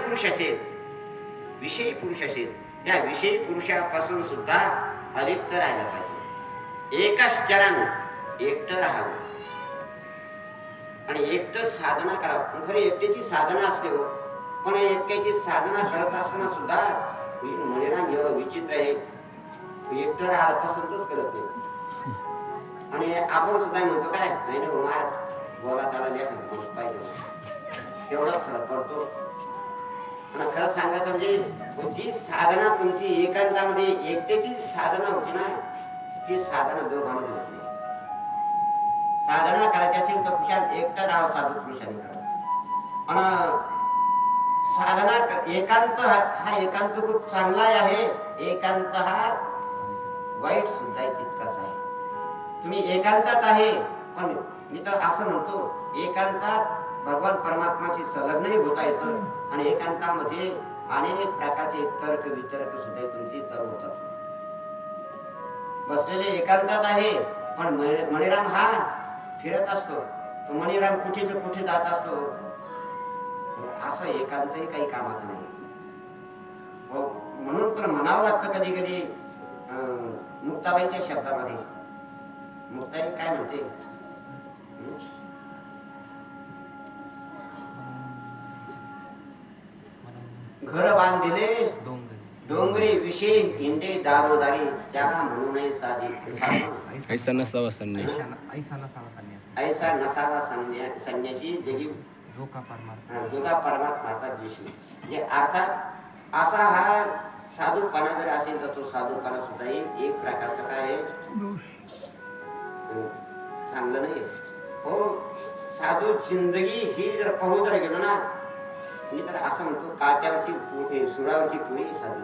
पुरुष असेल, विषयी पुरुष असेल, त्या विषयी पुरुषापासून सुद्धा अलिप्त राहायला पाहिजे. एकाच चरानं एकटं राहावं आणि एकटं साधना करावं. खरी एकट्याची साधना असते हो, पण एकट्याची साधना करत असताना सुद्धा मणिराम एवढं विचित्र आहे, एकटं राहायला पसंतच करत नाही. आणि आपण सुद्धा म्हणतो काय नाही ना महाराज, बोला चाला एखादा माणूस पाहिजे, तेवढा फरक पडतो. आणि खरं सांगायचं म्हणजे जी साधना तुमची एकांतामध्ये एकट्याची साधना होती ना, ती साधना दोघांमध्ये होत नाही. साधना करायची असेल तर खुशाल एकटा राहा, साधू पुरुषाने करा. आणि साधना एकांत हा एकांत खूप चांगला आहे, एकांत हा वाईट सुद्धा तितकाच आहे. तुम्ही एकांतात आहे, पण मी तर असं म्हणतो एकांतात भगवान परमात्माशी संलग्नही होता येतं आणि एकांतामध्ये अनेक प्रकारचे तर्क वितर्क सुद्धा तुमची तर होतात. बसलेले एकांतात आहे, पण मणिराम हा फिरत असतो. तो मणिराम कुठे कुठे जात असतो. असं एकांतही काही कामाचं नाही. हो, म्हणून तर म्हणावं लागतं कधी कधी मुक्ताबाईच्या शब्दामध्ये. मुक्ताई काय म्हणते, घर बांधिले डोंगरे विषय हिंडे दारोदारी, त्याला म्हणू नये साधी ऐसा नसावा संन्यासी, ऐसा नसावा संन्यासी जगी जोगा परमात्माचा द्वेषी. म्हणजे अर्थात असा हा साधूपणा जर असेल तर तो साधूपणा सुद्धा एक प्रकारचा काय आहे, चांगलं नाही हो. साधू जिंदगी ही जर पाहू जर गेलो ना, मी तर असं म्हणतो काट्यावरची सुळावरची पुरी साधू